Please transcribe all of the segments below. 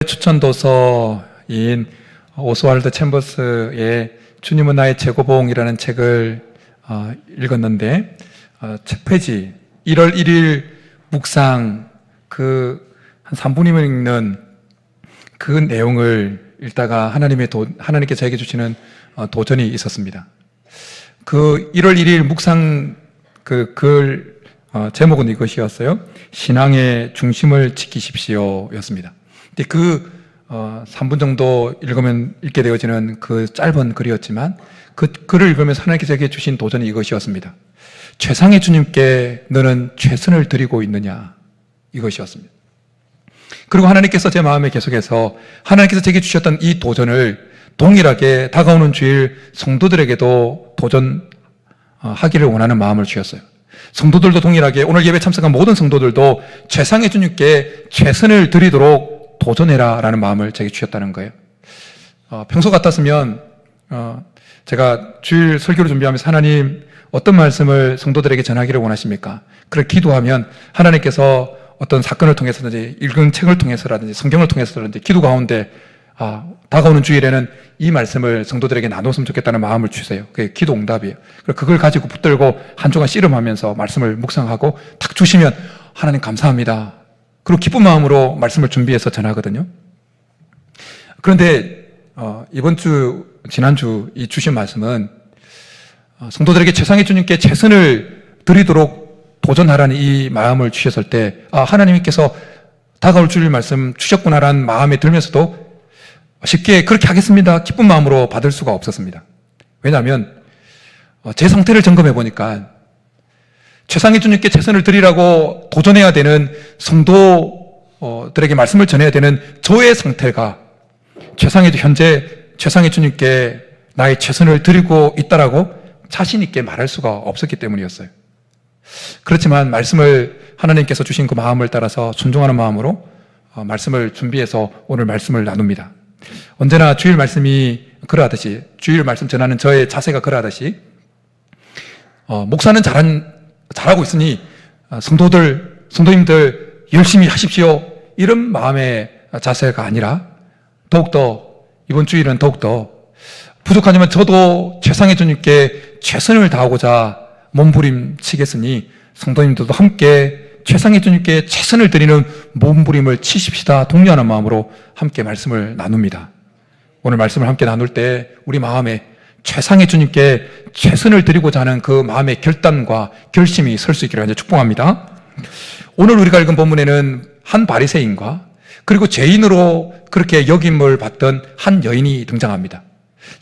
추천 도서인 오스왈드 챔버스의 주님은 나의 최고봉이라는 책을 읽었는데 책 페이지 1월 1일 묵상 한 3분이면 읽는 그 내용을 읽다가 하나님께서 저에게 주시는 도전이 있었습니다. 그 1월 1일 묵상 글 제목은 이것이었어요. 신앙의 중심을 지키십시오 였습니다. 근데 3분 정도 읽게 되어지는 그 짧은 글이었지만 그 글을 읽으면서 하나님께서 저에게 주신 도전이 이것이었습니다. 최상의 주님께 너는 최선을 드리고 있느냐, 이것이었습니다. 그리고 하나님께서 제 마음에 계속해서 하나님께서 제게 주셨던 이 도전을 동일하게 다가오는 주일 성도들에게도 도전하기를 원하는 마음을 주셨어요. 성도들도 동일하게 오늘 예배 참석한 모든 성도들도 최상의 주님께 최선을 드리도록 도전해라 라는 마음을 제게 주셨다는 거예요. 평소 같았으면 제가 주일 설교를 준비하면서 하나님 어떤 말씀을 성도들에게 전하기를 원하십니까? 그렇게 기도하면 하나님께서 어떤 사건을 통해서든지 읽은 책을 통해서라든지 성경을 통해서라든지 기도 가운데 다가오는 주일에는 이 말씀을 성도들에게 나눴으면 좋겠다는 마음을 주세요. 그게 기도 응답이에요. 그걸 가지고 붙들고 한 주간 씨름하면서 말씀을 묵상하고 탁 주시면 하나님 감사합니다. 그리고 기쁜 마음으로 말씀을 준비해서 전하거든요. 그런데 지난주 이 주신 말씀은 성도들에게 최상의 주님께 최선을 드리도록 도전하라는 이 마음을 주셨을 때 하나님께서 다가올 주일 말씀 주셨구나라는 마음에 들면서도 쉽게 그렇게 하겠습니다 기쁜 마음으로 받을 수가 없었습니다. 왜냐하면 제 상태를 점검해 보니까 최상의 주님께 최선을 드리라고 도전해야 되는 성도들에게 말씀을 전해야 되는 저의 상태가 현재 최상의 주님께 나의 최선을 드리고 있다라고 자신 있게 말할 수가 없었기 때문이었어요. 그렇지만 말씀을 하나님께서 주신 그 마음을 따라서 순종하는 마음으로 말씀을 준비해서 오늘 말씀을 나눕니다. 언제나 주일 말씀이 그러하듯이, 주일 말씀 전하는 저의 자세가 그러하듯이 목사는 잘하고 있으니 성도님들 열심히 하십시오 이런 마음의 자세가 아니라 더욱더 이번 주일은 더욱더 부족하지만 저도 최상의 주님께 최선을 다하고자 몸부림치겠으니 성도님들도 함께 최상의 주님께 최선을 드리는 몸부림을 치십시다 독려하는 마음으로 함께 말씀을 나눕니다. 오늘 말씀을 함께 나눌 때 우리 마음에 최상의 주님께 최선을 드리고자 하는 그 마음의 결단과 결심이 설 수 있기를 축복합니다. 오늘 우리가 읽은 본문에는 한 바리새인과 그리고 죄인으로 그렇게 여김을 받던 한 여인이 등장합니다.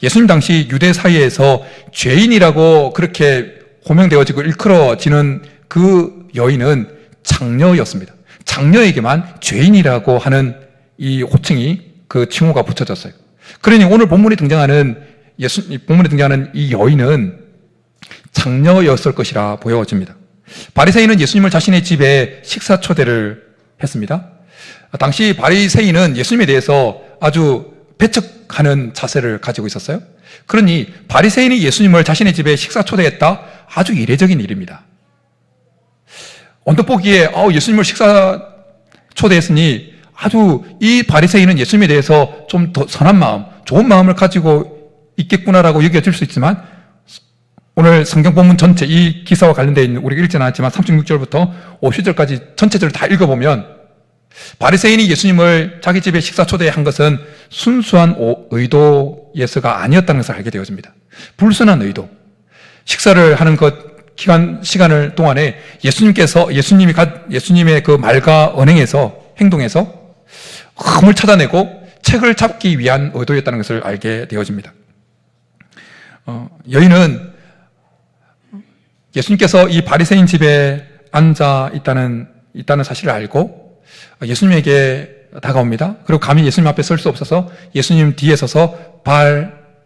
예수님 당시 유대 사회에서 죄인이라고 그렇게 호명되어지고 일컬어지는 그 여인은 장녀였습니다. 장녀에게만 죄인이라고 하는 이 호칭이, 그 칭호가 붙여졌어요. 그러니 오늘 본문에 등장하는 이 여인은 장녀였을 것이라 보여집니다. 바리새인은 예수님을 자신의 집에 식사 초대를 했습니다. 당시 바리새인은 예수님에 대해서 아주 배척하는 자세를 가지고 있었어요. 그러니 바리새인이 예수님을 자신의 집에 식사 초대했다? 아주 이례적인 일입니다. 언뜻 보기에 예수님을 식사 초대했으니 아주 이 바리새인은 예수님에 대해서 좀 더 선한 마음, 좋은 마음을 가지고 있겠구나라고 여겨질 수 있지만 오늘 성경 본문 전체, 이 기사와 관련되어 있는, 우리가 읽지는 않았지만 36절부터 50절까지 전체적으로 다 읽어보면 바리새인이 예수님을 자기 집에 식사 초대한 것은 순수한 의도에서가 아니었다는 것을 알게 되어집니다. 불순한 의도. 식사를 하는 시간을 동안에 예수님의 그 말과 행동에서 흠을 찾아내고 책을 잡기 위한 의도였다는 것을 알게 되어집니다. 여인은 예수님께서 이 바리새인 집에 앉아 있다는 사실을 알고 예수님에게 다가옵니다. 그리고 감히 예수님 앞에 설 수 없어서 예수님 뒤에 서서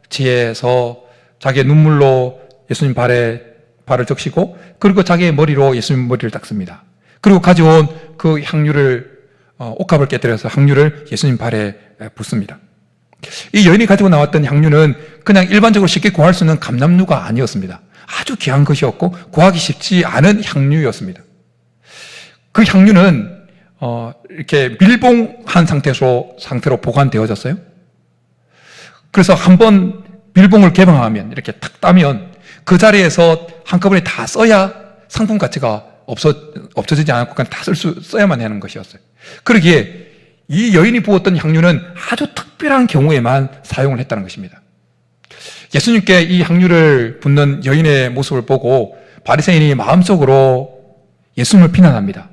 발치에서 자기의 눈물로 예수님 발을 적시고 그리고 자기의 머리로 예수님 머리를 닦습니다. 그리고 가져온 그 향유를 옥합을 깨뜨려서 향유를 예수님 발에 붓습니다. 이 여인이 가지고 나왔던 향유는 그냥 일반적으로 쉽게 구할 수 있는 감람류가 아니었습니다. 아주 귀한 것이었고 구하기 쉽지 않은 향유였습니다. 그 향유는 이렇게 밀봉한 상태로 보관되어졌어요. 그래서 한번 밀봉을 개방하면, 이렇게 탁 따면 그 자리에서 한꺼번에 다 써야 상품 가치가 없어지지 않고 그냥 다 써야만 하는 것이었어요. 그러기에 이 여인이 부었던 향유는 아주 특별한 경우에만 사용을 했다는 것입니다. 예수님께 이 향유를 붓는 여인의 모습을 보고 바리새인이 마음속으로 예수님을 비난합니다.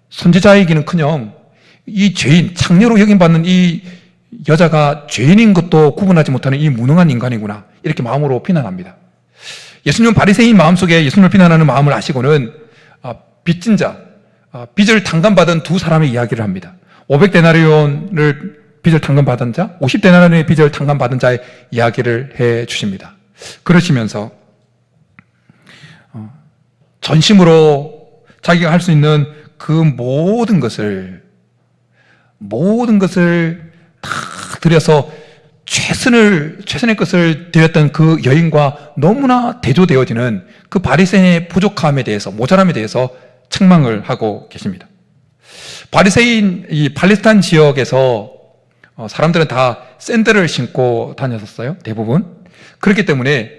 선지자이기는커녕 이 죄인, 창녀로 여김받는 이 여자가 죄인인 것도 구분하지 못하는 이 무능한 인간이구나, 이렇게 마음으로 비난합니다. 예수님은 바리새인 마음속에 예수님을 비난하는 마음을 아시고는 빚진 자, 빚을 탕감받은 두 사람의 이야기를 합니다. 500데나리온을 빚을 탕감받은 자, 50데나리온의 빚을 탕감받은 자의 이야기를 해 주십니다. 그러시면서 전심으로 자기가 할 수 있는 그 모든 것을 다 들여서 최선의 것을 드렸던 그 여인과 너무나 대조되어지는 그 바리새인의 부족함에 대해서, 모자람에 대해서 책망을 하고 계십니다. 바리새인, 이 팔레스타인 지역에서 사람들은 다 샌들을 신고 다녔었어요, 대부분. 그렇기 때문에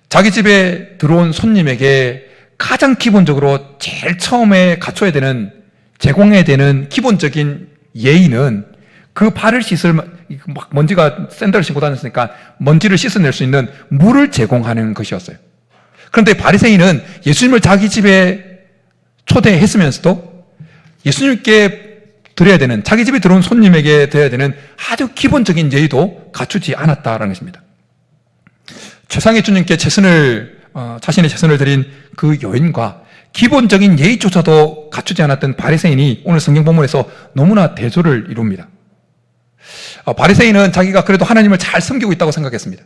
자기 집에 들어온 손님에게 가장 기본적으로 제일 처음에 갖춰야 되는, 제공해야 되는 기본적인 예의는 그 발을 먼지가 샌들을 신고 다녔으니까 먼지를 씻어낼 수 있는 물을 제공하는 것이었어요. 그런데 바리새인은 예수님을 자기 집에 초대했으면서도 예수님께 드려야 되는, 자기 집에 들어온 손님에게 드려야 되는 아주 기본적인 예의도 갖추지 않았다라는 것입니다. 최상의 주님께 자신의 최선을 드린 그 여인과 기본적인 예의조차도 갖추지 않았던 바리새인이 오늘 성경 본문에서 너무나 대조를 이룹니다. 바리새인은 자기가 그래도 하나님을 잘 섬기고 있다고 생각했습니다.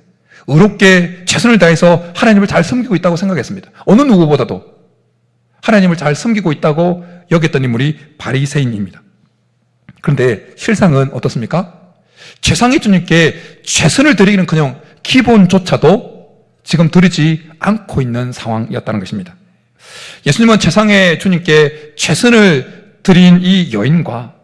의롭게 최선을 다해서 하나님을 잘 섬기고 있다고 생각했습니다. 어느 누구보다도 하나님을 잘 섬기고 있다고 여겼던 인물이 바리새인입니다. 그런데 실상은 어떻습니까? 최상의 주님께 최선을 드리기는커녕 기본조차도 지금 드리지 않고 있는 상황이었다는 것입니다. 예수님은 최상의 주님께 최선을 드린 이 여인과,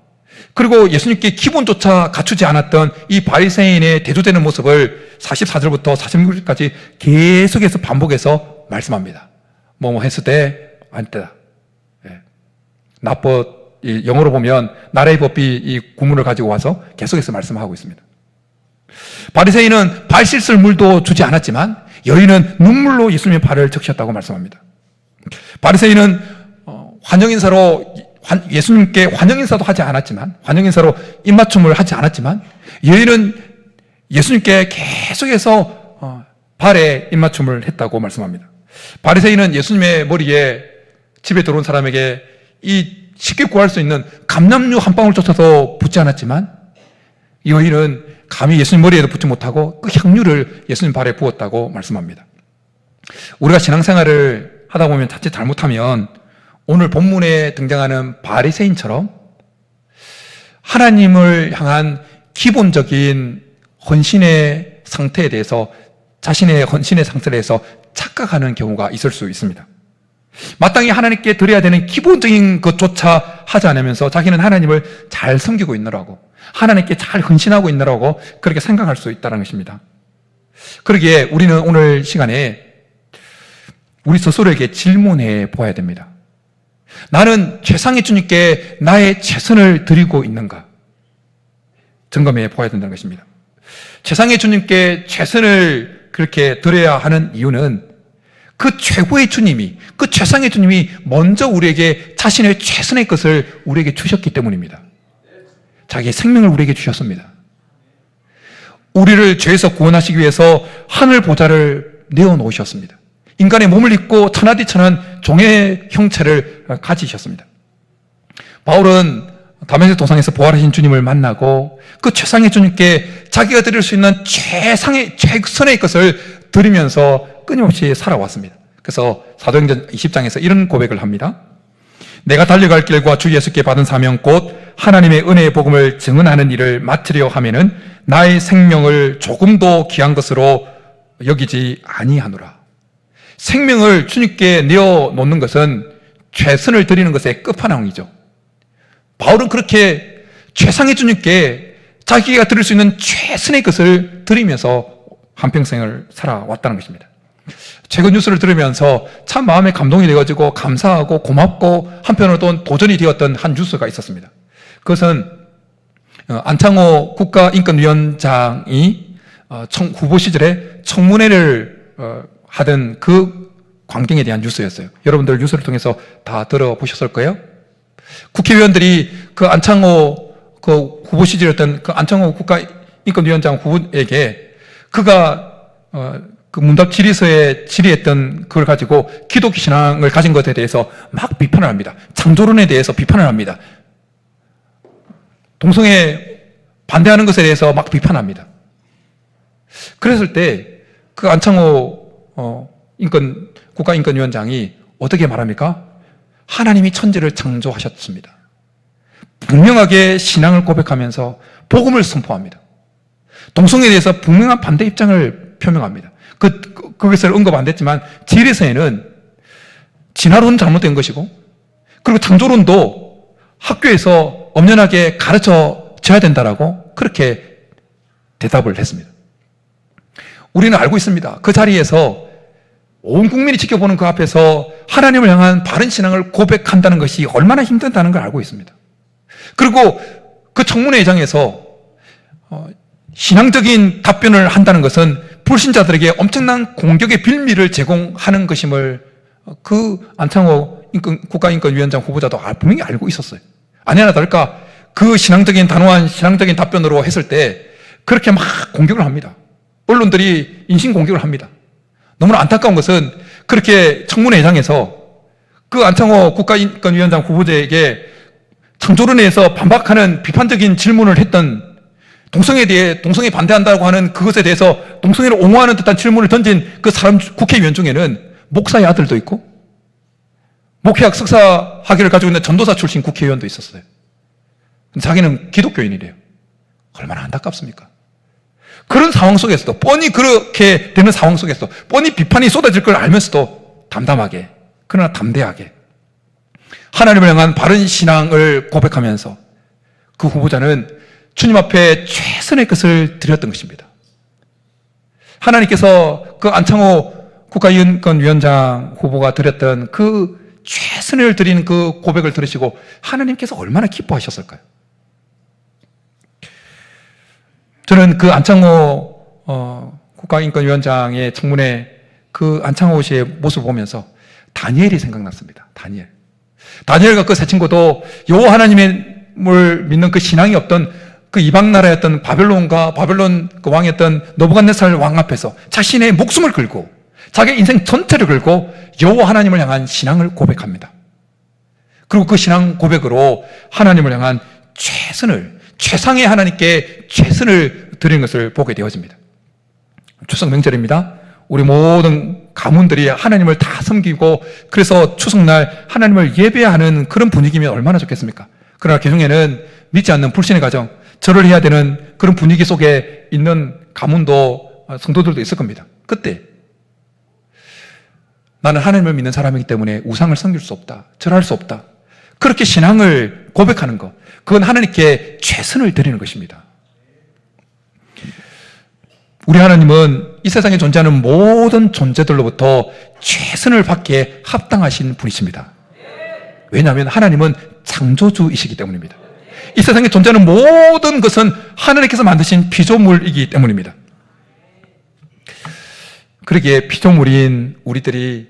그리고 예수님께 기본조차 갖추지 않았던 이 바리새인의 대조되는 모습을 44절부터 46절까지 계속해서 반복해서 말씀합니다. 뭐뭐 했을 때 안 때다. 납법, 영어로 보면 나라의 법비 이 구문을 가지고 와서 계속해서 말씀하고 있습니다. 바리새인은 발 씻을 물도 주지 않았지만 여인은 눈물로 예수님의 발을 적셨다고 말씀합니다. 바리새인은 환영인사로 예수님께 환영인사도 하지 않았지만, 환영인사로 입맞춤을 하지 않았지만, 여인은 예수님께 계속해서 발에 입맞춤을 했다고 말씀합니다. 바리새인은 예수님의 머리에 집에 들어온 사람에게 이 쉽게 구할 수 있는 감람류 한 방울조차도 붓지 않았지만, 이 여인은 감히 예수님 머리에도 붓지 못하고 그 향유를 예수님 발에 부었다고 말씀합니다. 우리가 신앙생활을 하다 보면 자칫 잘못하면 오늘 본문에 등장하는 바리새인처럼 하나님을 향한 기본적인 헌신의 상태에 대해서, 자신의 헌신의 상태에 대해서 착각하는 경우가 있을 수 있습니다. 마땅히 하나님께 드려야 되는 기본적인 것조차 하지 않으면서 자기는 하나님을 잘 섬기고 있느라고, 하나님께 잘 헌신하고 있느라고 그렇게 생각할 수 있다는 것입니다. 그러기에 우리는 오늘 시간에 우리 스스로에게 질문해 보아야 됩니다. 나는 최상의 주님께 나의 최선을 드리고 있는가? 점검해 보아야 된다는 것입니다. 최상의 주님께 최선을 그렇게 드려야 하는 이유는 그 최고의 주님이, 그 최상의 주님이 먼저 우리에게 자신의 최선의 것을 우리에게 주셨기 때문입니다. 자기의 생명을 우리에게 주셨습니다. 우리를 죄에서 구원하시기 위해서 하늘 보좌를 내어놓으셨습니다. 인간의 몸을 입고 천하디천한 종의 형체를 가지셨습니다. 바울은 다메섹 도상에서 부활하신 주님을 만나고 그 최상의 주님께 자기가 드릴 수 있는 최선의 것을 드리면서 끊임없이 살아왔습니다. 그래서 사도행전 20장에서 이런 고백을 합니다. 내가 달려갈 길과 주 예수께 받은 사명 곧 하나님의 은혜의 복음을 증언하는 일을 맡으려 하면은 나의 생명을 조금도 귀한 것으로 여기지 아니하노라. 생명을 주님께 내어놓는 것은 최선을 드리는 것의 끝판왕이죠. 바울은 그렇게 최상의 주님께 자기가 드릴 수 있는 최선의 것을 드리면서 한평생을 살아왔다는 것입니다. 최근 뉴스를 들으면서 참 마음에 감동이 되어지고 감사하고 고맙고 한편으로는 도전이 되었던 한 뉴스가 있었습니다. 그것은 안창호 국가인권위원장이 후보 시절에 청문회를 하던 그 광경에 대한 뉴스였어요. 여러분들 뉴스를 통해서 다 들어보셨을 거예요. 국회의원들이 그 안창호 그 후보 시절이었던 그 안창호 국가인권위원장 후보에게 그가 그 문답 질의서에 질의했던 그걸 가지고 기독교 신앙을 가진 것에 대해서 막 비판을 합니다. 창조론에 대해서 비판을 합니다. 동성애 반대하는 것에 대해서 막 비판합니다. 그랬을 때 그 안창호 국가인권위원장이 어떻게 말합니까? 하나님이 천지를 창조하셨습니다. 분명하게 신앙을 고백하면서 복음을 선포합니다. 동성애에 대해서 분명한 반대 입장을 표명합니다. 그것을 언급 안 됐지만 질의서에는 진화론 잘못된 것이고 그리고 창조론도 학교에서 엄연하게 가르쳐 줘야 된다라고 그렇게 대답을 했습니다. 우리는 알고 있습니다. 그 자리에서 온 국민이 지켜보는 그 앞에서 하나님을 향한 바른 신앙을 고백한다는 것이 얼마나 힘들다는 걸 알고 있습니다. 그리고 그 청문회장에서 신앙적인 답변을 한다는 것은 불신자들에게 엄청난 공격의 빌미를 제공하는 것임을 그 안창호 국가인권위원장 후보자도 분명히 알고 있었어요. 아니나 다를까 그 신앙적인 단호한 신앙적인 답변으로 했을 때 그렇게 막 공격을 합니다. 언론들이 인신공격을 합니다. 너무나 안타까운 것은 그렇게 청문회장에서 그 안창호 국가인권위원장 후보자에게 창조론에 대해서 반박하는 비판적인 질문을 했던 동성애에 대해 동성애 반대한다고 하는 그것에 대해서 동성애를 옹호하는 듯한 질문을 던진 그 사람 국회의원 중에는 목사의 아들도 있고 목회학 석사 학위를 가지고 있는 전도사 출신 국회의원도 있었어요. 자기는 기독교인이래요. 얼마나 안타깝습니까? 그런 상황 속에서도 뻔히 그렇게 되는 상황 속에서 뻔히 비판이 쏟아질 걸 알면서도 담담하게 그러나 담대하게 하나님을 향한 바른 신앙을 고백하면서 그 후보자는 주님 앞에 최선의 것을 드렸던 것입니다. 하나님께서 그 안창호 국가인권위원장 후보가 드렸던 그 최선을 드리는 그 고백을 들으시고 하나님께서 얼마나 기뻐하셨을까요? 저는 그 안창호 국가인권위원장의 청문회 그 안창호 씨의 모습을 보면서 다니엘이 생각났습니다. 다니엘과 그 세 친구도 여호와 하나님을 믿는 그 신앙이 없던 그 이방 나라였던 바벨론 그 왕이었던 느부갓네살 왕 앞에서 자신의 목숨을 걸고 자기 인생 전체를 걸고 여호와 하나님을 향한 신앙을 고백합니다. 그리고 그 신앙 고백으로 하나님을 향한 최상의 하나님께 최선을 드리는 것을 보게 되어집니다. 추석 명절입니다. 우리 모든 가문들이 하나님을 다 섬기고 그래서 추석날 하나님을 예배하는 그런 분위기면 얼마나 좋겠습니까? 그러나 그중에는 믿지 않는 불신의 가정, 절을 해야 되는 그런 분위기 속에 있는 가문도 성도들도 있을 겁니다. 그때 나는 하나님을 믿는 사람이기 때문에 우상을 섬길 수 없다, 절할 수 없다, 그렇게 신앙을 고백하는 것, 그건 하나님께 최선을 드리는 것입니다. 우리 하나님은 이 세상에 존재하는 모든 존재들로부터 최선을 받기에 합당하신 분이십니다. 왜냐하면 하나님은 창조주이시기 때문입니다. 이 세상에 존재하는 모든 것은 하나님께서 만드신 피조물이기 때문입니다. 그러기에 피조물인 우리들이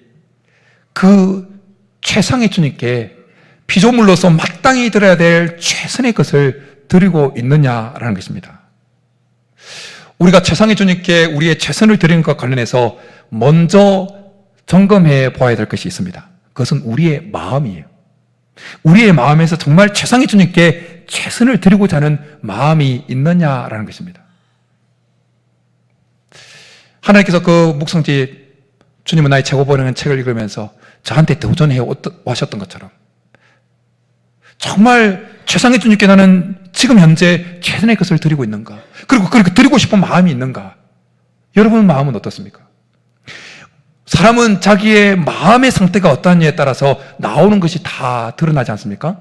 그 최상의 주님께 피조물로서 마땅히 드려야 될 최선의 것을 드리고 있느냐라는 것입니다. 우리가 최상의 주님께 우리의 최선을 드리는 것과 관련해서 먼저 점검해 보아야 될 것이 있습니다. 그것은 우리의 마음이에요. 우리의 마음에서 정말 최상의 주님께 최선을 드리고자 하는 마음이 있느냐라는 것입니다. 하나님께서 그 묵성집 주님은 나의 최고봉이라는 책을 읽으면서 저한테 도전해 오셨던 것처럼 정말 최상의 주님께 나는 지금 현재 최선의 것을 드리고 있는가? 그리고 그렇게 드리고 싶은 마음이 있는가? 여러분 마음은 어떻습니까? 사람은 자기의 마음의 상태가 어떠하냐에 따라서 나오는 것이 다 드러나지 않습니까?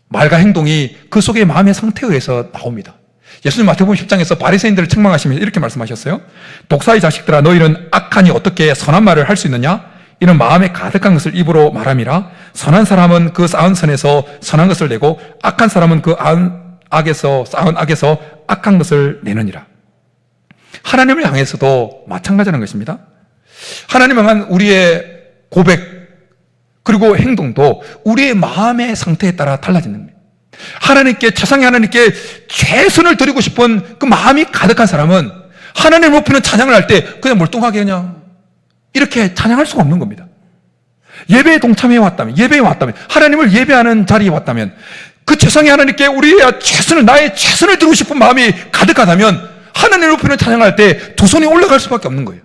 말과 행동이 그 속의 마음의 상태에 의해서 나옵니다. 예수님 마태복음 10장에서 바리새인들을 책망하시면서 이렇게 말씀하셨어요. 독사의 자식들아, 너희는 악하니 어떻게 선한 말을 할 수 있느냐? 이는 마음에 가득한 것을 입으로 말함이라. 선한 사람은 그 쌓은 선에서 선한 것을 내고 악한 사람은 그 쌓은 악에서 악한 것을 내느니라. 하나님을 향해서도 마찬가지라는 것입니다. 하나님을 향한 우리의 고백 그리고 행동도 우리의 마음의 상태에 따라 달라지는 거예요. 하나님께, 최상의 하나님께 최선을 드리고 싶은 그 마음이 가득한 사람은 하나님을 높이는 찬양을 할 때 그냥 멀뚱하게 그냥 이렇게 찬양할 수가 없는 겁니다. 예배에 동참해 왔다면, 예배에 왔다면, 하나님을 예배하는 자리에 왔다면, 그 최상의 하나님께 우리의 최선을, 나의 최선을 드리고 싶은 마음이 가득하다면 하나님을 높이는 찬양을 할 때 두 손이 올라갈 수밖에 없는 거예요.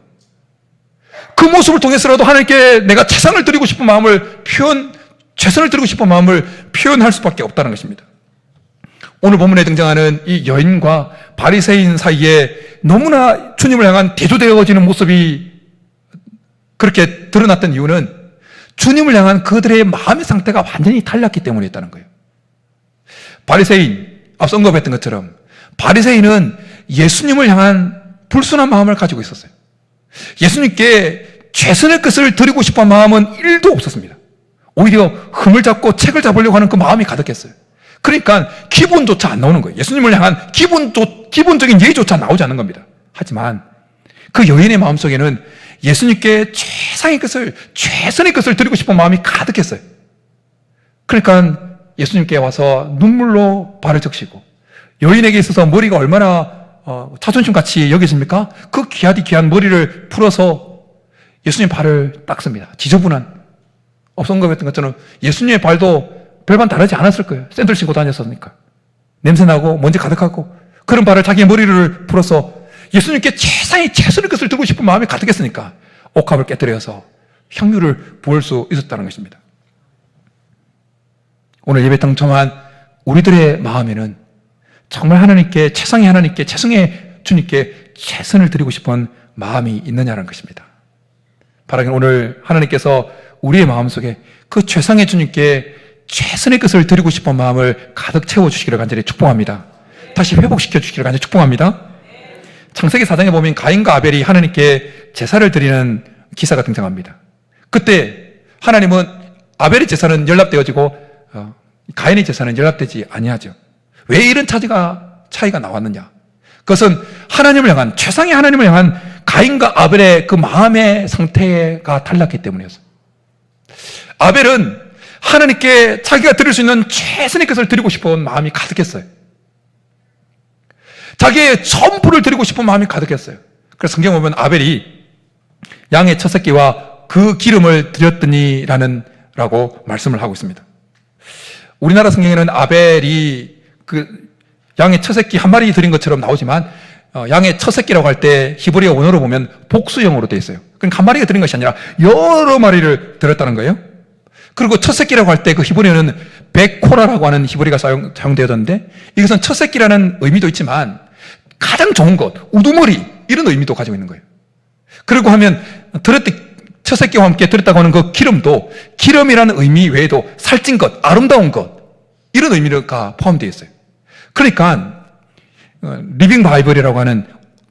그 모습을 통해서라도 하나님께 내가 최선을 드리고 싶은 마음을 최선을 드리고 싶은 마음을 표현할 수밖에 없다는 것입니다. 오늘 본문에 등장하는 이 여인과 바리새인 사이에 너무나 주님을 향한 대조되어지는 모습이 그렇게 드러났던 이유는 주님을 향한 그들의 마음의 상태가 완전히 달랐기 때문이었다는 거예요. 바리새인, 앞서 언급했던 것처럼 바리새인은 예수님을 향한 불순한 마음을 가지고 있었어요. 예수님께 최선의 것을 드리고 싶은 마음은 1도 없었습니다. 오히려 흠을 잡고 책을 잡으려고 하는 그 마음이 가득했어요. 그러니까 기본조차 안 나오는 거예요. 예수님을 향한 기본적인 예의조차 나오지 않는 겁니다. 하지만 그 여인의 마음속에는 예수님께 최선의 것을 드리고 싶은 마음이 가득했어요. 그러니까 예수님께 와서 눈물로 발을 적시고, 여인에게 있어서 머리가 얼마나 자존심같이 여겨집니까? 그 귀한 머리를 풀어서 예수님 발을 닦습니다. 지저분한, 언급했던 것처럼 예수님의 발도 별반 다르지 않았을 거예요. 샌들 신고 다녔으니까. 냄새나고 먼지 가득하고 그런 발을 자기의 머리를 풀어서 예수님께 최선의 것을 들고 싶은 마음이 가득했으니까 옥합을 깨뜨려서 향유를 부을 수 있었다는 것입니다. 오늘 예배 당첨한 우리들의 마음에는 정말 최성의 주님께 최선을 드리고 싶은 마음이 있느냐는 것입니다. 바라기는 오늘 하나님께서 우리의 마음속에 그 최상의 주님께 최선의 것을 드리고 싶은 마음을 가득 채워주시기를 간절히 축복합니다. 다시 회복시켜 주시기를 간절히 축복합니다. 창세기 4장에 보면 가인과 아벨이 하나님께 제사를 드리는 기사가 등장합니다. 그때 하나님은 아벨의 제사는 연락되어지고 가인의 제사는 연락되지 아니하죠. 왜 이런 차이가 나왔느냐? 그것은 최상의 하나님을 향한 가인과 아벨의 그 마음의 상태가 달랐기 때문이었어요. 아벨은 하나님께 자기가 드릴 수 있는 최선의 것을 드리고 싶은 마음이 가득했어요. 자기의 전부를 드리고 싶은 마음이 가득했어요. 그래서 성경에 보면 아벨이 양의 첫 새끼와 그 기름을 드렸더니라고 말씀을 하고 있습니다. 우리나라 성경에는 아벨이 그 양의 첫 새끼 한 마리 드린 것처럼 나오지만 양의 첫 새끼라고 할 때 히브리어 원어로 보면 복수형으로 되어 있어요. 그러니까 한 마리가 드린 것이 아니라 여러 마리를 드렸다는 거예요. 그리고 첫 새끼라고 할 때 그 히브리어는 베코라라고 하는 히브리가 사용되었는데 이것은 첫 새끼라는 의미도 있지만 가장 좋은 것, 우두머리 이런 의미도 가지고 있는 거예요. 그리고 하면 첫 새끼와 함께 드렸다고 하는 그 기름도 기름이라는 의미 외에도 살찐 것, 아름다운 것 이런 의미가 포함되어 있어요. 그러니까 리빙 바이블이라고 하는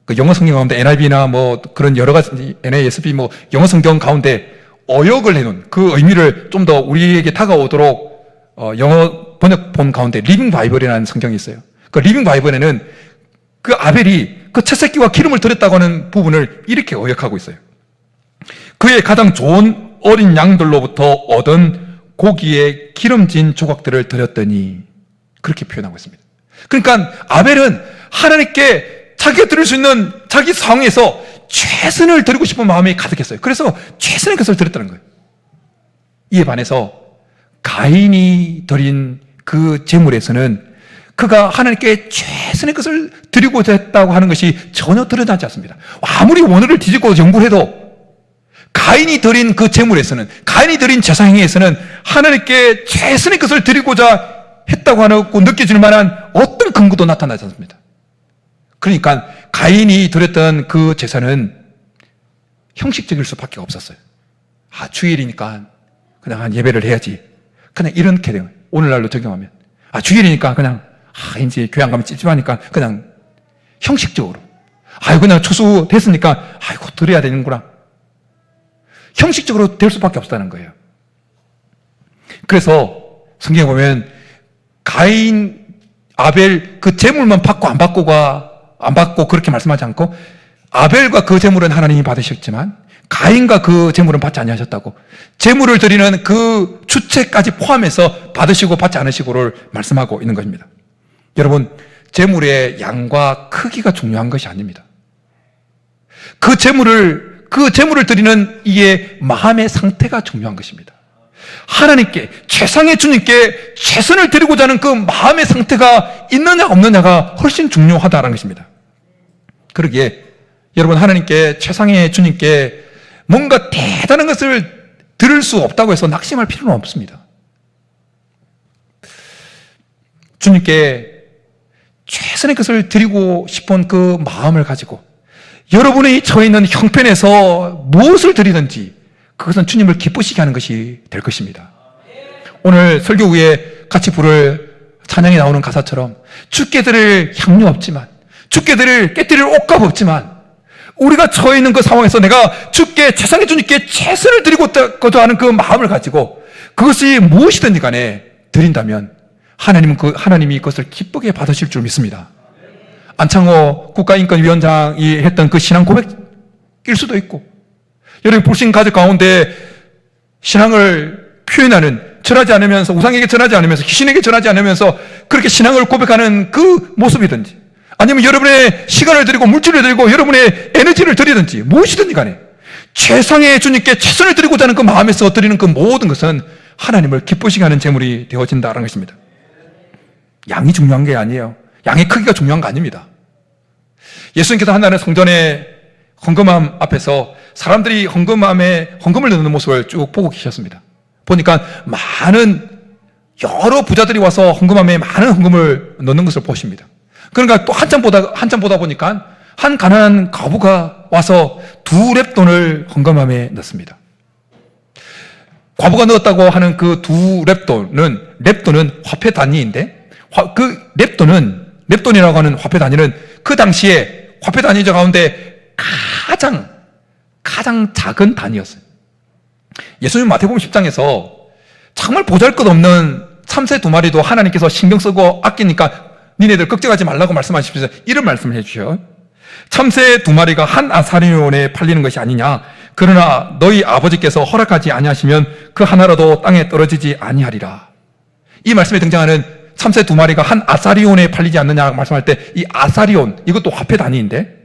그 영어 성경 가운데 NIV나 뭐 그런 여러 가지 NASB 영어 성경 가운데 어역을 해놓은 그 의미를 좀 더 우리에게 다가오도록 영어 번역본 가운데 리빙 바이블이라는 성경이 있어요. 그 리빙 바이블에는 그 아벨이 그 첫 새끼와 기름을 드렸다고 하는 부분을 이렇게 어역하고 있어요. 그의 가장 좋은 어린 양들로부터 얻은 고기의 기름진 조각들을 드렸더니 그렇게 표현하고 있습니다. 그러니까 아벨은 하나님께 자기가 드릴 수 있는 자기 상황에서 최선을 드리고 싶은 마음이 가득했어요. 그래서 최선의 것을 드렸다는 거예요. 이에 반해서 가인이 드린 그 제물에서는 그가 하나님께 최선의 것을 드리고자 했다고 하는 것이 전혀 드러나지 않습니다. 아무리 원어를 뒤집고 연구를 해도 가인이 드린 그 제물에서는, 가인이 드린 제사 행위에서는 하나님께 최선의 것을 드리고자 했다고 하고 느껴질 만한 어떤 근거도 나타나지 않습니다. 그러니까 가인이 드렸던 그 제사는 형식적일 수밖에 없었어요. 주일이니까 그냥 한 예배를 해야지. 그냥 이렇게 돼요. 오늘날로 적용하면. 주일이니까 그냥, 이제 교회 안 가면 찝찝하니까 그냥 형식적으로. 그냥 추수 됐으니까, 곧 드려야 되는구나. 형식적으로 될 수밖에 없다는 거예요. 그래서 성경에 보면 가인, 아벨 그 제물만 받고 안 받고 그렇게 말씀하지 않고 아벨과 그 제물은 하나님이 받으셨지만 가인과 그 제물은 받지 아니하셨다고 제물을 드리는 그 주체까지 포함해서 받으시고 받지 않으시고를 말씀하고 있는 것입니다. 여러분, 제물의 양과 크기가 중요한 것이 아닙니다. 그 제물을 드리는 이의 마음의 상태가 중요한 것입니다. 하나님께, 최상의 주님께 최선을 드리고자 하는 그 마음의 상태가 있느냐 없느냐가 훨씬 중요하다는 것입니다. 그러기에 여러분, 하나님께, 최상의 주님께 뭔가 대단한 것을 들을 수 없다고 해서 낙심할 필요는 없습니다. 주님께 최선의 것을 드리고 싶은 그 마음을 가지고 여러분이 처해 있는 형편에서 무엇을 드리든지 그것은 주님을 기쁘시게 하는 것이 될 것입니다. 오늘 설교 후에 같이 부를 찬양에 나오는 가사처럼 주께 드릴 향료 없지만, 주께 깨뜨릴 옷값 없지만, 우리가 처해 있는 그 상황에서 내가 주께, 최상의 주님께 최선을 드리고자 하는 그 마음을 가지고 그것이 무엇이든지 간에 드린다면 하나님이 그것을 기쁘게 받으실 줄 믿습니다. 안창호 국가인권위원장이 했던 그 신앙 고백일 수도 있고, 여러분 불신 가족 가운데 신앙을 표현하는, 절하지 않으면서, 우상에게 전하지 않으면서, 귀신에게 전하지 않으면서 그렇게 신앙을 고백하는 그 모습이든지, 아니면 여러분의 시간을 드리고 물질을 드리고 여러분의 에너지를 드리든지 무엇이든지 간에 최상의 주님께 최선을 드리고자 하는 그 마음에서 드리는 그 모든 것은 하나님을 기쁘시게 하는 제물이 되어진다는 것입니다. 양이 중요한 게 아니에요. 양의 크기가 중요한 거 아닙니다. 예수님께서 한날은 성전의 헌금함 앞에서 사람들이 헌금함에 헌금을 넣는 모습을 쭉 보고 계셨습니다. 보니까 여러 부자들이 와서 헌금함에 많은 헌금을 넣는 것을 보십니다. 그러니까 또 한참 보다 보니까 한 가난한 과부가 와서 2렙돈을 헌금함에 넣습니다. 과부가 넣었다고 하는 그 2렙돈은 화폐 단위인데, 그 렙돈이라고 하는 화폐 단위는 그 당시에 화폐 단위 가운데 가장 작은 단위였어요. 예수님 마태복음 10장에서 정말 보잘것없는 참새 2마리도 하나님께서 신경 쓰고 아끼니까 니네들 걱정하지 말라고 말씀하십시오. 이런 말씀을 해주셔요. 참새 2마리가 한 아사리온에 팔리는 것이 아니냐. 그러나 너희 아버지께서 허락하지 아니하시면 그 하나라도 땅에 떨어지지 아니하리라. 이 말씀에 등장하는 참새 2마리가 한 아사리온에 팔리지 않느냐고 말씀할 때, 이 아사리온, 이것도 화폐 단위인데,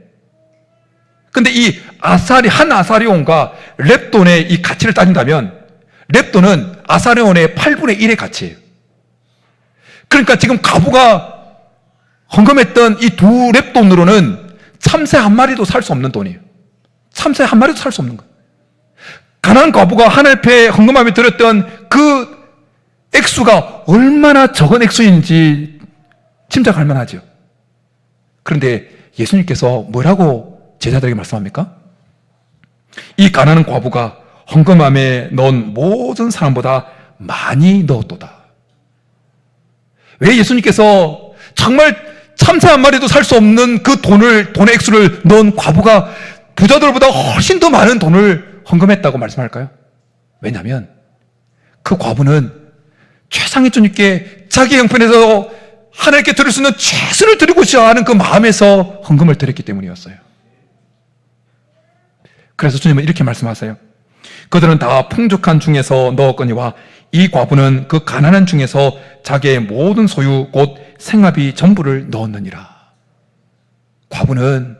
근데 이 한 아사리온과 렙돈의 이 가치를 따진다면 렙돈은 아사리온의 8분의 1의 가치예요. 그러니까 지금 과부가 헌금했던 이 2렙돈으로는 참새 한 마리도 살 수 없는 돈이에요. 참새 한 마리도 살 수 없는 거예요. 가난한 과부가 하늘패 헌금함에 들었던 그 액수가 얼마나 적은 액수인지 짐작할 만하죠. 그런데 예수님께서 뭐라고 제자들에게 말씀합니까? 이 가난한 과부가 헌금함에 넣은 모든 사람보다 많이 넣었도다. 왜 예수님께서 정말 참새 한 마리도 살 수 없는 그 돈의 액수를 넣은 과부가 부자들보다 훨씬 더 많은 돈을 헌금했다고 말씀할까요? 왜냐하면 그 과부는 최상의 주님께 자기 형편에서 하나님께 드릴 수 있는 최선을 드리고자 하는 그 마음에서 헌금을 드렸기 때문이었어요. 그래서 주님은 이렇게 말씀하세요. 그들은 다 풍족한 중에서 넣었거니와 이 과부는 그 가난한 중에서 자기의 모든 소유 곧 생업이 전부를 넣었느니라. 과부는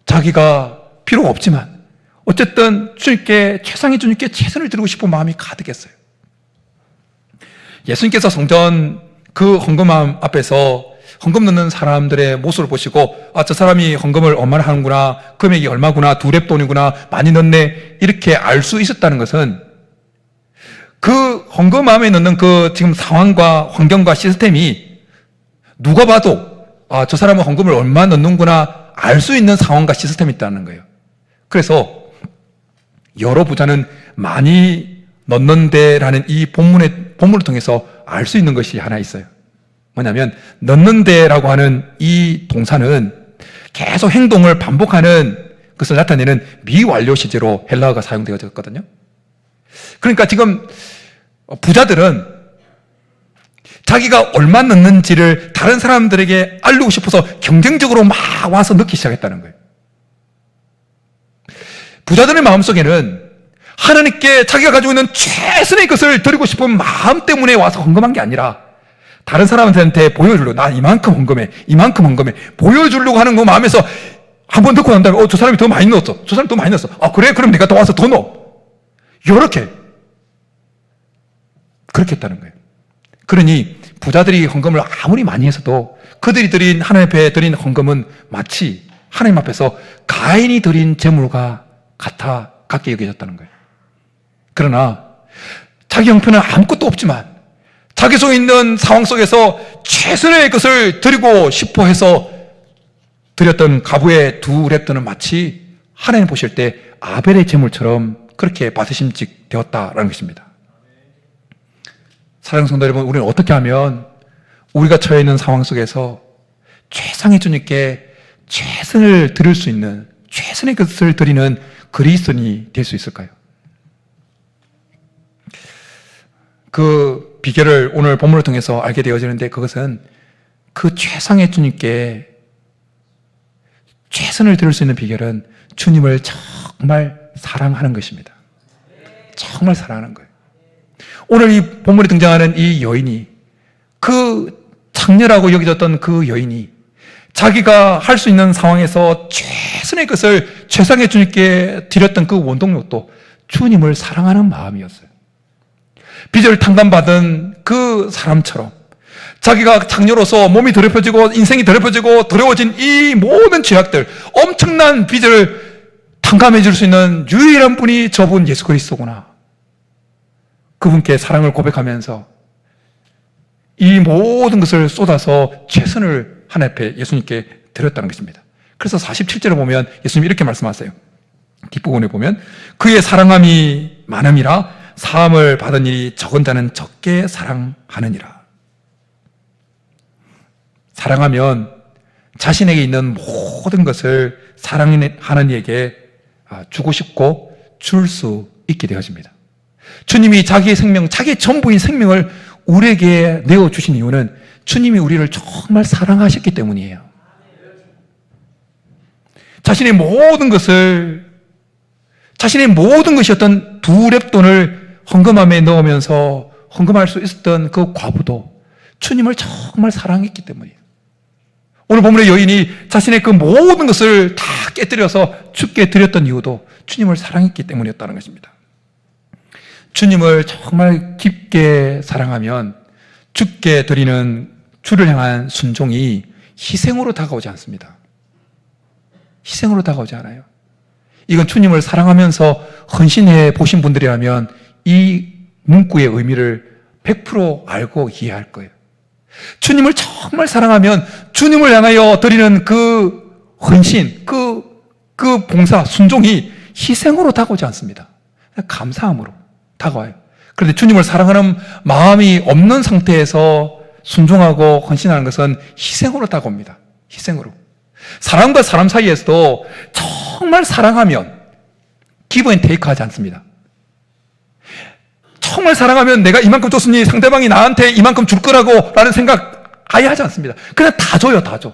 자기가 필요가 없지만 어쨌든 주님께, 최상의 주님께 최선을 드리고 싶은 마음이 가득했어요. 예수님께서 성전 그 헌금함 앞에서 헌금 넣는 사람들의 모습을 보시고, 저 사람이 헌금을 얼마나 하는구나, 금액이 얼마구나, 2렙돈이구나, 많이 넣네, 이렇게 알 수 있었다는 것은 그 헌금함에 넣는 그 지금 상황과 환경과 시스템이 누가 봐도 저 사람은 헌금을 얼마 넣는구나 알 수 있는 상황과 시스템이 있다는 거예요. 그래서 여러 부자는 많이 넣는데라는 이 본문을 통해서 알 수 있는 것이 하나 있어요. 뭐냐면 넣는데라고 하는 이 동사는 계속 행동을 반복하는 것을 나타내는 미완료 시제로 헬라어가 사용되어졌거든요. 그러니까 지금 부자들은 자기가 얼마 넣는지를 다른 사람들에게 알리고 싶어서 경쟁적으로 막 와서 넣기 시작했다는 거예요. 부자들의 마음속에는 하나님께 자기가 가지고 있는 최선의 것을 드리고 싶은 마음 때문에 와서 헌금한 게 아니라 다른 사람한테 보여주려고, 나 이만큼 헌금해, 이만큼 헌금해, 보여주려고 하는 그 마음에서 한번 넣고 난 다음에 저 사람이 더 많이 넣었어, 저 사람이 더 많이 넣었어, 아 그래? 그럼 내가 더 와서 더 넣어. 그렇게 했다는 거예요. 그러니 부자들이 헌금을 아무리 많이 했어도 그들이 하나님 앞에 드린 헌금은 마치 하나님 앞에서 가인이 드린 재물과 같게 여겨졌다는 거예요. 그러나 자기 형편은 아무것도 없지만 자기 속에 있는 상황 속에서 최선의 것을 드리고 싶어 해서 드렸던 가부의 두 랩돈은 마치 하나님 보실 때 아벨의 재물처럼 그렇게 받으심직 되었다라는 것입니다. 사랑하는 성도 여러분, 우리는 어떻게 하면 우리가 처해 있는 상황 속에서 최상의 주님께 최선을 드릴 수 있는, 최선의 것을 드리는 그리스도인이 될 수 있을까요? 그 비결을 오늘 본문을 통해서 알게 되어지는데, 그것은 그 최상의 주님께 최선을 드릴 수 있는 비결은 주님을 정말 사랑하는 것입니다. 정말 사랑하는 거예요. 오늘 이 본문에 등장하는 이 여인이, 그 창녀라고 여겨졌던 그 여인이 자기가 할 수 있는 상황에서 최선의 것을 최상의 주님께 드렸던 그 원동력도 주님을 사랑하는 마음이었어요. 빚을 탕감받은 그 사람처럼 자기가 창녀로서 몸이 더럽혀지고 인생이 더럽혀지고 더러워진 이 모든 죄악들, 엄청난 빚을 탕감해 줄 수 있는 유일한 분이 저분 예수 그리스도구나. 그분께 사랑을 고백하면서 이 모든 것을 쏟아서 최선을 하나님 앞에 예수님께 드렸다는 것입니다. 그래서 47절에 보면 예수님이 이렇게 말씀하세요. 뒷부분에 보면 그의 사랑함이 많음이라 사함을 받은 일이 적은 자는 적게 사랑하느니라. 사랑하면 자신에게 있는 모든 것을 사랑하는 이에게 주고 싶고 줄 수 있게 되어집니다. 주님이 자기의 생명, 자기의 전부인 생명을 우리에게 내어주신 이유는 주님이 우리를 정말 사랑하셨기 때문이에요. 자신의 모든 것이었던 두 랩돈을 헌금함에 넣으면서 헌금할 수 있었던 그 과부도 주님을 정말 사랑했기 때문이에요. 오늘 본문의 여인이 자신의 그 모든 것을 다 깨뜨려서 주께 드렸던 이유도 주님을 사랑했기 때문이었다는 것입니다. 주님을 정말 깊게 사랑하면 주께 드리는 주를 향한 순종이 희생으로 다가오지 않습니다. 희생으로 다가오지 않아요. 이건 주님을 사랑하면서 헌신해 보신 분들이라면 이 문구의 의미를 100% 알고 이해할 거예요. 주님을 정말 사랑하면 주님을 향하여 드리는 그 헌신, 그 봉사, 순종이 희생으로 다가오지 않습니다. 감사함으로 다가와요. 그런데 주님을 사랑하는 마음이 없는 상태에서 순종하고 헌신하는 것은 희생으로 다가옵니다. 희생으로. 사람과 사람 사이에서도 정말 사랑하면 기브 앤 테이크 하지 않습니다. 정말 사랑하면 내가 이만큼 줬으니 상대방이 나한테 이만큼 줄 거라고 라는 생각 아예 하지 않습니다. 그냥 다 줘요, 다 줘.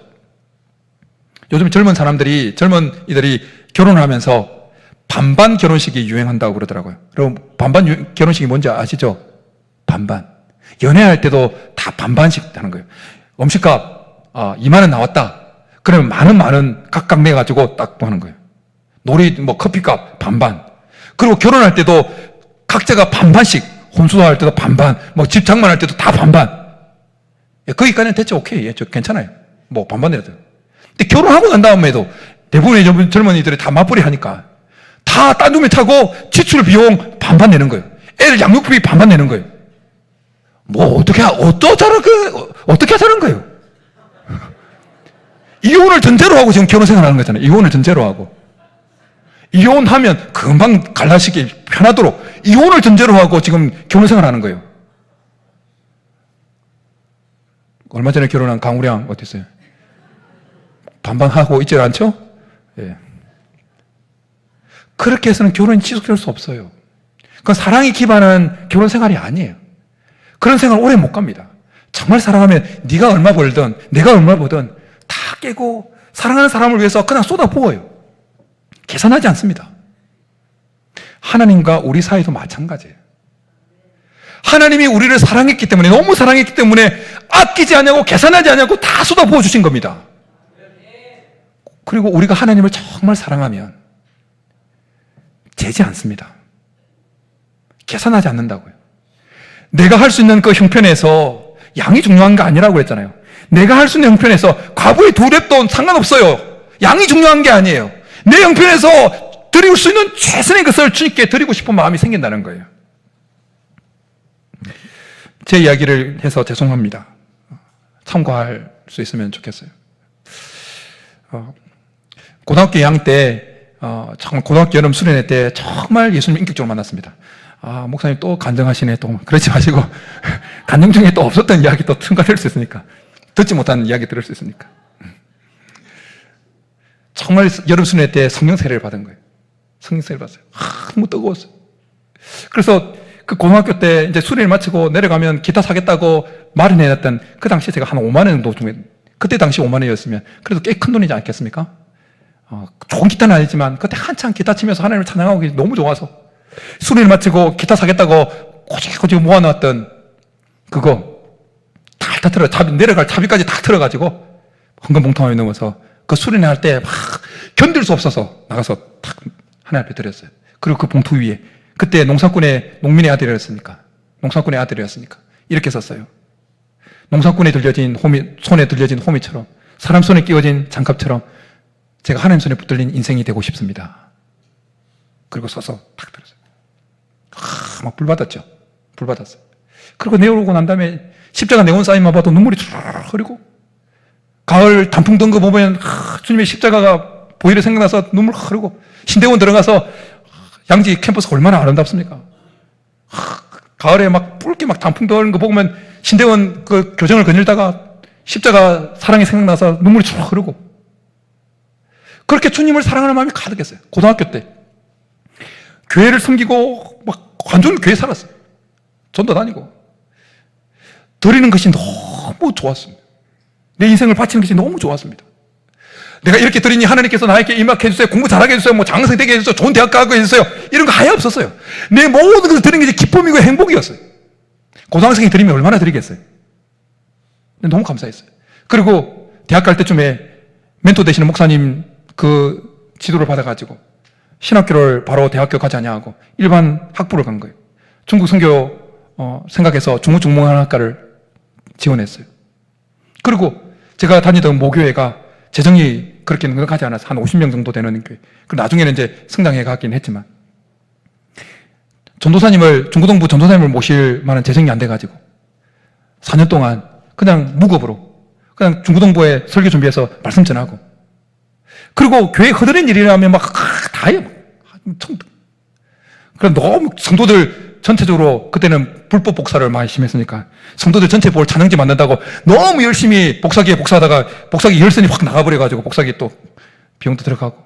요즘 젊은 이들이 결혼을 하면서 반반 결혼식이 유행한다고 그러더라고요. 그럼 반반 결혼식이 뭔지 아시죠? 반반. 연애할 때도 다 반반씩 하는 거예요. 음식값 2만 원 나왔다. 그러면 만원 각각 내가지고 딱 하는 거예요. 커피값 반반. 그리고 결혼할 때도 각자가 반반씩, 혼수할 때도 반반, 집 장만할 때도 다 반반. 거기까지는 대체 오케이. 괜찮아요. 반반 내야 돼요. 근데 결혼하고 난 다음에도 대부분의 젊은이들이 다 맞벌이 하니까 다 딴 놈에 타고 지출 비용 반반 내는 거예요. 애들 양육비 반반 내는 거예요. 어떻게 하자는 거예요? 이혼을 전제로 하고 지금 결혼 생활하는 거잖아요. 이혼을 전제로 하고. 이혼하면 금방 갈라시기 편하도록 이혼을 전제로 하고 지금 결혼 생활하는 거예요. 얼마 전에 결혼한 강우량 어땠어요? 반반하고 있지 않죠? 예. 그렇게 해서는 결혼이 지속될 수 없어요. 그건 사랑이 기반한 결혼 생활이 아니에요. 그런 생활 오래 못 갑니다. 정말 사랑하면 네가 얼마 벌든 내가 얼마 벌든 다 깨고 사랑하는 사람을 위해서 그냥 쏟아부어요. 계산하지 않습니다. 하나님과 우리 사이도 마찬가지예요. 하나님이 우리를 사랑했기 때문에, 너무 사랑했기 때문에 아끼지 않냐고 계산하지 않냐고 다 쏟아부어 주신 겁니다. 그리고 우리가 하나님을 정말 사랑하면 재지 않습니다. 계산하지 않는다고요. 내가 할 수 있는 그 형편에서 양이 중요한 거 아니라고 그랬잖아요. 내가 할 수 있는 형편에서 과부의 두 랩도 상관없어요. 양이 중요한 게 아니에요. 내 형편에서 드릴 수 있는 최선의 것을 주님께 드리고 싶은 마음이 생긴다는 거예요. 제 이야기를 해서 죄송합니다. 참고할 수 있으면 좋겠어요. 고등학교 2학년 때, 정말 고등학교 여름 수련회 때 정말 예수님 인격적으로 만났습니다. 목사님 또 간증하시네. 또 그러지 마시고 간증 중에 또 없었던 이야기 또 첨가될 수 있으니까, 듣지 못한 이야기 들을 수 있으니까. 정말 여름 수련회 때 성령 세례를 받은 거예요. 성령 세례를 받았어요. 너무 뜨거웠어요. 그래서 그 고등학교 때 이제 수련을 마치고 내려가면 기타 사겠다고 마련해놨던 그 당시에 제가 한 5만 원 정도 중에, 그때 당시 5만 원이었으면 그래도 꽤 큰 돈이지 않겠습니까? 좋은 기타는 아니지만 그때 한창 기타 치면서 하나님을 찬양하고 계시 너무 좋아서 수련을 마치고 기타 사겠다고 꼬집꼬집 모아놨던 그거 다 틀어, 내려갈 차비까지 다 틀어가지고 헌금봉투함에 넣어서 그 수련회 할 때 막 견딜 수 없어서 나가서 탁 하나님 앞에 드렸어요. 그리고 그 봉투 위에 그때 농사꾼의 농민의 아들이었으니까, 농사꾼의 아들이었으니까 이렇게 썼어요. 농사꾼에 들려진 손에 들려진 호미처럼, 사람 손에 끼워진 장갑처럼 제가 하나님 손에 붙들린 인생이 되고 싶습니다. 그리고 써서 탁 들었어요. 막 불 받았죠. 불 받았어요. 그리고 내려오고 난 다음에 십자가 네온 사인만 봐도 눈물이 쭉 흐르고, 가을 단풍 뜬 거 보면 주님의 십자가가 보이려 생각나서 눈물 흐르고, 신대원 들어가서 양지 캠퍼스가 얼마나 아름답습니까? 가을에 막 붉게 막 단풍 떠오르는 거 보면 신대원 그 교정을 거닐다가 십자가 사랑이 생각나서 눈물이 쭉 흐르고, 그렇게 주님을 사랑하는 마음이 가득했어요. 고등학교 때 교회를 섬기고 막 완전 교회 살았어요. 전도 다니고 드리는 것이 너무 좋았습니다. 내 인생을 바치는 것이 너무 좋았습니다. 내가 이렇게 드리니 하나님께서 나에게 임하게 해주세요, 공부 잘하게 해주세요, 뭐 장학생 되게 해주세요, 좋은 대학 가게 해주세요, 이런 거 아예 없었어요. 내 모든 것을 드리는 게 기쁨이고 행복이었어요. 고등학생이 드리면 얼마나 드리겠어요. 너무 감사했어요. 그리고 대학 갈 때쯤에 멘토 되시는 목사님 그 지도를 받아가지고 신학교를 바로 대학교 가지 않냐고 일반 학부를 간 거예요. 중국 선교 생각해서 중국중문학과를 지원했어요. 그리고 제가 다니던 모교회가 재정이 그렇게 넉넉하지 않아서 한 50명 정도 되는 교회. 그리고 나중에는 이제 성장해 가긴 했지만, 전도사님을, 중고등부 전도사님을 모실 만한 재정이 안 돼가지고 4년 동안 그냥 무급으로 그냥 중고등부에 설교 준비해서 말씀 전하고, 그리고 교회 허드렛 일이라면 막 다 해요. 그럼 너무 성도들 전체적으로, 그때는 불법 복사를 많이 심했으니까 성도들 전체 볼 찬양지 만든다고 너무 열심히 복사기에 복사하다가 복사기 열선이 확 나가버려가지고 복사기 또 비용도 들어가고.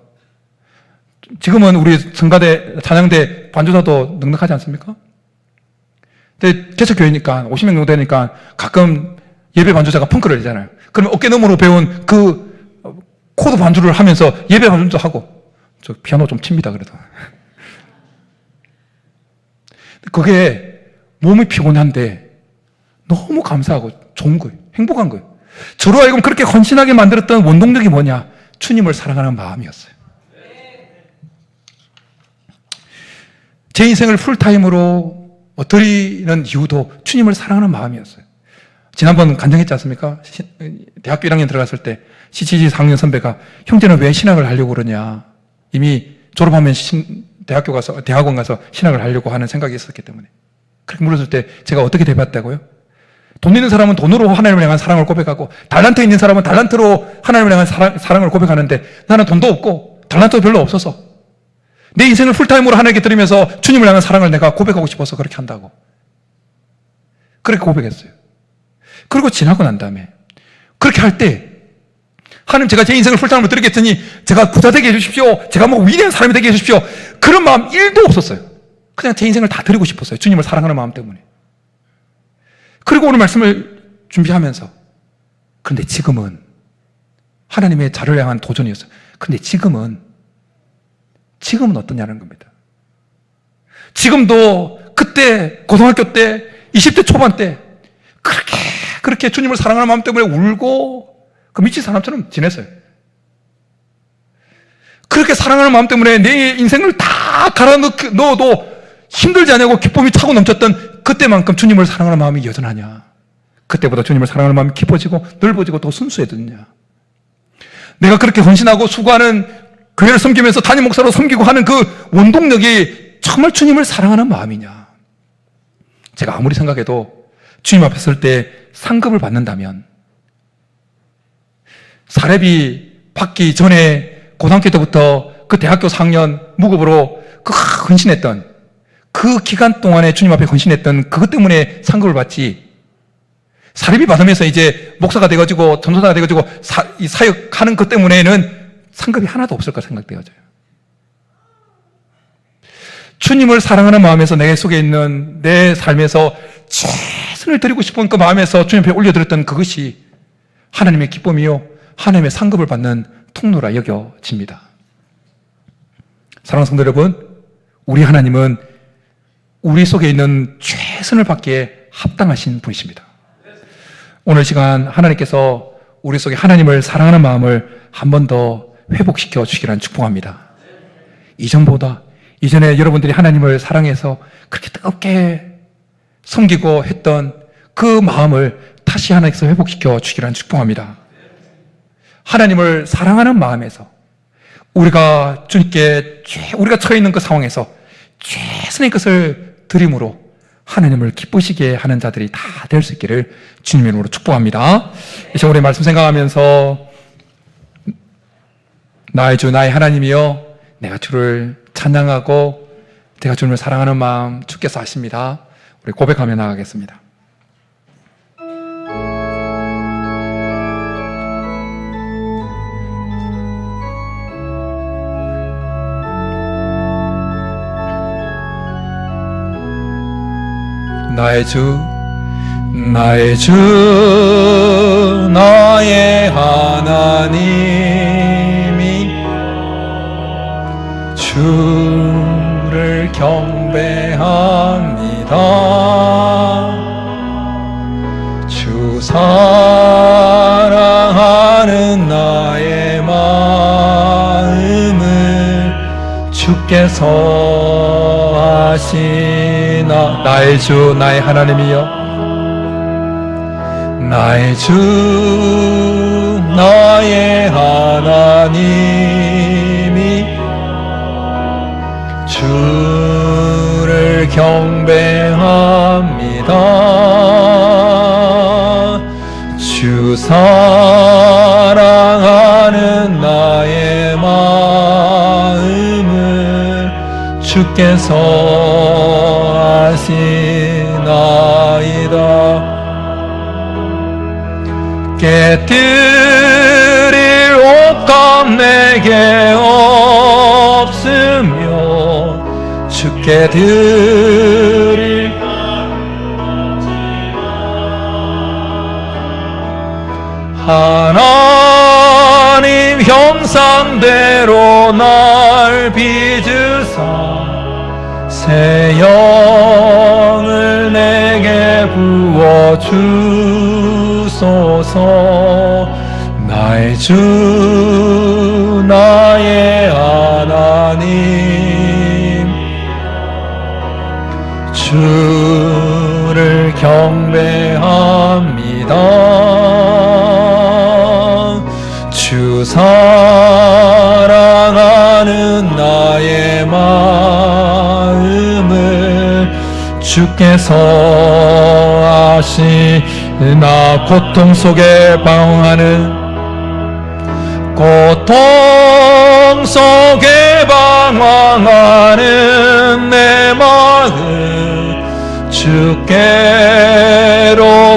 지금은 우리 성가대, 찬양대 반주자도 넉넉하지 않습니까? 근데 개척교회니까 50명 정도 되니까 가끔 예배 반주자가 펑크를 내잖아요. 그러면 어깨너머로 배운 그 코드 반주를 하면서 예배 반주도 하고, 저 피아노 좀 칩니다, 그래도. 그게 몸이 피곤한데 너무 감사하고 좋은 거예요. 행복한 거예요. 저로 하여금 그렇게 헌신하게 만들었던 원동력이 뭐냐? 주님을 사랑하는 마음이었어요. 제 인생을 풀타임으로 드리는 이유도 주님을 사랑하는 마음이었어요. 지난번 간증했지 않습니까? 대학교 1학년 들어갔을 때 CCG 4학년 선배가 형제는 왜 신학을 하려고 그러냐? 이미 졸업하면 대학원 가서 신학을 하려고 하는 생각이 있었기 때문에. 그렇게 물었을 때 제가 어떻게 대답했다고요? 돈 있는 사람은 돈으로 하나님을 향한 사랑을 고백하고, 달란트 있는 사람은 달란트로 하나님을 향한 사랑을 고백하는데, 나는 돈도 없고 달란트도 별로 없어서 내 인생을 풀타임으로 하나님께 드리면서 주님을 향한 사랑을 내가 고백하고 싶어서 그렇게 한다고. 그렇게 고백했어요. 그리고 지나고 난 다음에 그렇게 할 때 하나님, 제가 제 인생을 풀타임으로 드리겠으니 제가 부자 되게 해주십시오, 제가 뭐 위대한 사람이 되게 해주십시오, 그런 마음 1도 없었어요. 그냥 제 인생을 다 드리고 싶었어요. 주님을 사랑하는 마음 때문에. 그리고 오늘 말씀을 준비하면서, 그런데 지금은 하나님의 자를 향한 도전이었어요. 그런데 지금은 어떠냐는 겁니다. 지금도 그때 고등학교 때 20대 초반 때 그렇게 주님을 사랑하는 마음 때문에 울고 그 미친 사람처럼 지냈어요. 그렇게 사랑하는 마음 때문에 내 인생을 다 갈아 넣어도 힘들지 않냐고 기쁨이 차고 넘쳤던 그때만큼 주님을 사랑하는 마음이 여전하냐? 그때보다 주님을 사랑하는 마음이 깊어지고 넓어지고 더 순수해졌냐? 내가 그렇게 헌신하고 수고하는, 교회를 섬기면서 담임 목사로 섬기고 하는 그 원동력이 정말 주님을 사랑하는 마음이냐? 제가 아무리 생각해도 주님 앞에 설 때 상급을 받는다면, 사례비 받기 전에 고등학교 때부터 그 대학교 4학년 무급으로 그 헌신했던 그 기간 동안에 주님 앞에 헌신했던 그것 때문에 상급을 받지, 사례비 받으면서 이제 목사가 돼가지고 전도사가 돼가지고 이 사역하는 것 때문에는 상급이 하나도 없을 까 생각되어져요. 주님을 사랑하는 마음에서 내 속에 있는 내 삶에서 최선을 드리고 싶은 그 마음에서 주님 앞에 올려드렸던 그것이 하나님의 기쁨이요, 하나님의 상급을 받는 통로라 여겨집니다. 사랑하는 성도 여러분, 우리 하나님은 우리 속에 있는 최선을 받기에 합당하신 분이십니다. 오늘 시간 하나님께서 우리 속에 하나님을 사랑하는 마음을 한 번 더 회복시켜 주시기를 축복합니다. 이전에 여러분들이 하나님을 사랑해서 그렇게 뜨겁게 섬기고 했던 그 마음을 다시 하나님께서 회복시켜 주시기를 축복합니다. 하나님을 사랑하는 마음에서 우리가 주님께 우리가 처해 있는 그 상황에서 최선의 것을 드림으로 하나님을 기쁘시게 하는 자들이 다 될 수 있기를 주님의 이름으로 축복합니다. 이제 우리 말씀 생각하면서, 나의 주 나의 하나님이여, 내가 주를 찬양하고 내가 주님을 사랑하는 마음 주께서 아십니다. 우리 고백하며 나가겠습니다. 나의 주, 나의 주, 나의 하나님이 주를 경배합니다. 주 사랑하는 나의 마음을 주께서 아시나. 나의 주 나의 하나님이여, 나의 주 나의 하나님이 주를 경배합니다. 주 사랑하는 나의 마음을 주께서 아시나이다. 깨뜨릴 옷감 내게 없으며 주께 드릴 하나님 형상대로 날 빚으사 새 영을 내게 부어주소서. 나의 주 나의 하나님, 주를 경배합니다. 주 사랑하는 나의 마음을 주께서 아시나. 고통 속에 방황하는 고통 속에 방황하는 내 마음 주께로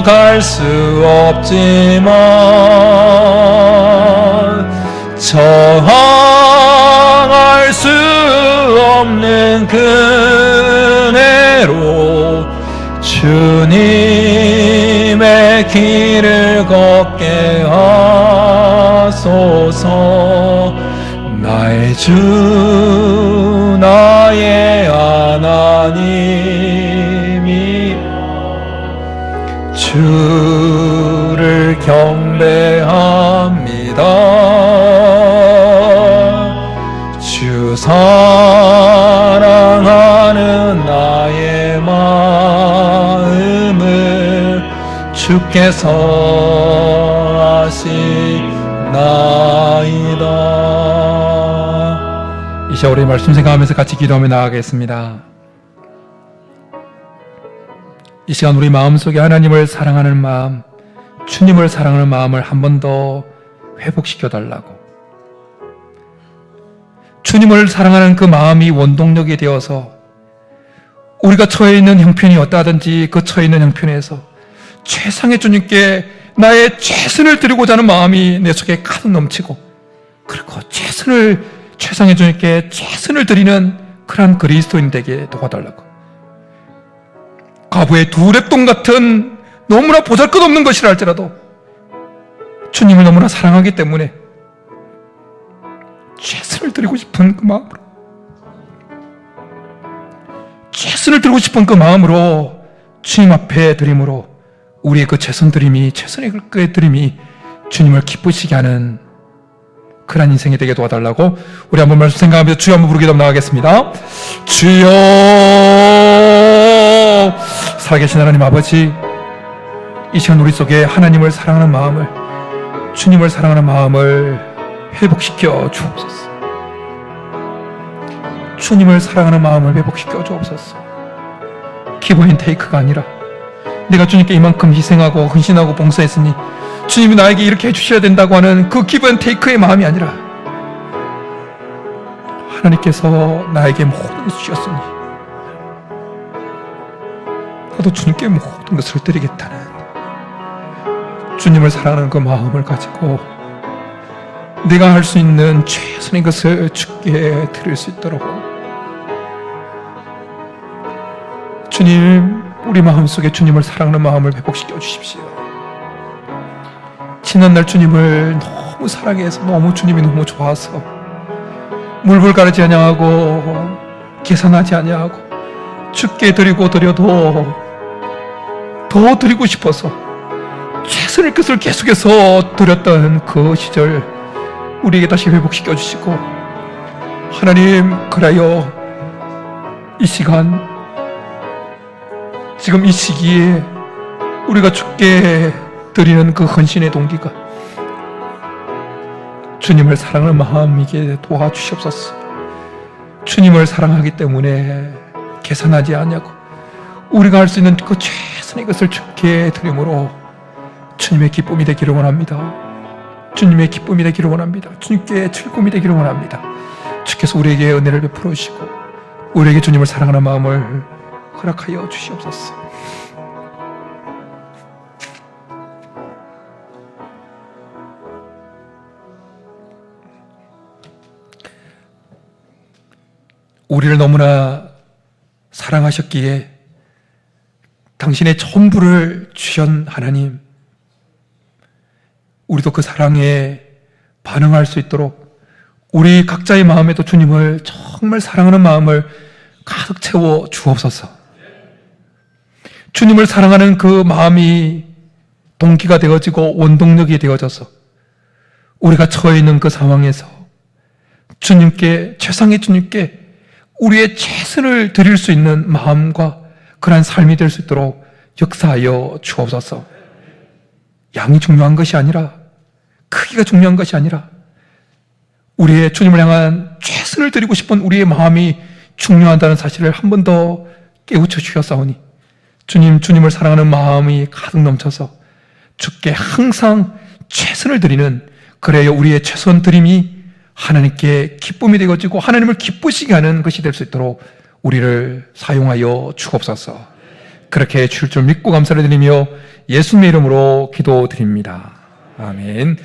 갈 수 없지만 저항할 수 없는 그네로 주님의 길을 걷게 하소서. 나의 주 나의 하나님이 주를 경배합니다. 주 사랑하는 나의 마음을 주께서 아시나이다. 이 시간 우리 말씀 생각하면서 같이 기도하며 나아가겠습니다. 이 시간 우리 마음속에 하나님을 사랑하는 마음, 주님을 사랑하는 마음을 한 번 더 회복시켜 달라고, 주님을 사랑하는 그 마음이 원동력이 되어서 우리가 처해 있는 형편이 어떠하든지 그 처해 있는 형편에서 최상의 주님께 나의 최선을 드리고자 하는 마음이 내 속에 가득 넘치고, 그리고 최상의 주님께 최선을 드리는 그러한 그리스도인 되게 도와달라고. 과부의 두 랩돈 같은 너무나 보잘것없는 것이라 할지라도 주님을 너무나 사랑하기 때문에 최선을 드리고 싶은 그 마음으로, 최선을 드리고 싶은 그 마음으로 주님 앞에 드림으로 우리의 그 최선의 그 드림이 주님을 기쁘시게 하는 그런 인생이 되게 도와달라고 우리 한번 말씀 생각하면서 주여 한번 부르기도 나가겠습니다. 주여, 살아계신 하나님 아버지, 이 시간 우리 속에 하나님을 사랑하는 마음을, 주님을 사랑하는 마음을 회복시켜 주옵소서. 주님을 사랑하는 마음을 회복시켜 주옵소서. 기브 앤 테이크가 아니라 내가 주님께 이만큼 희생하고 헌신하고 봉사했으니 주님이 나에게 이렇게 해주셔야 된다고 하는 그 기브 앤 테이크의 마음이 아니라 하나님께서 나에게 모든 것을 주셨으니 나도 주님께 모든 것을 드리겠다는 주님을 사랑하는 그 마음을 가지고 내가 할 수 있는 최선의 것을 주께 드릴 수 있도록, 주님, 우리 마음속에 주님을 사랑하는 마음을 회복시켜 주십시오. 지난날 주님을 너무 사랑해서, 너무 주님이 너무 좋아서 물불 가르지 아니하고 계산하지 아니하고 주께 드리고 드려도 더 드리고 싶어서 최선의 것을 계속해서 드렸던 그 시절 우리에게 다시 회복시켜 주시고, 하나님, 그래요, 이 시간, 지금 이 시기에 우리가 주께 드리는 그 헌신의 동기가 주님을 사랑하는 마음이게 도와주시옵소서. 주님을 사랑하기 때문에 계산하지 않냐고 우리가 할 수 있는 그 최선의 것을 주께 드림으로 주님의 기쁨이 되기를 원합니다. 주님의 기쁨이 되기를 원합니다. 주님께 즐거움이 되기를 원합니다. 주께서 우리에게 은혜를 베풀어 주시고 우리에게 주님을 사랑하는 마음을 허락하여 주시옵소서. 우리를 너무나 사랑하셨기에 당신의 전부를 주신 하나님, 우리도 그 사랑에 반응할 수 있도록 우리 각자의 마음에도 주님을 정말 사랑하는 마음을 가득 채워 주옵소서. 주님을 사랑하는 그 마음이 동기가 되어지고 원동력이 되어져서 우리가 처해 있는 그 상황에서 주님께, 최상의 주님께 우리의 최선을 드릴 수 있는 마음과 그러한 삶이 될 수 있도록 역사하여 주옵소서. 양이 중요한 것이 아니라, 크기가 중요한 것이 아니라 우리의 주님을 향한 최선을 드리고 싶은 우리의 마음이 중요하다는 사실을 한 번 더 깨우쳐 주셨사오니 주님을 사랑하는 마음이 가득 넘쳐서 주께 항상 최선을 드리는 그래야 우리의 최선 드림이 하나님께 기쁨이 되어지고 하나님을 기쁘시게 하는 것이 될 수 있도록 우리를 사용하여 주옵소서. 그렇게 줄 줄 믿고 감사를 드리며 예수님의 이름으로 기도드립니다. 아멘.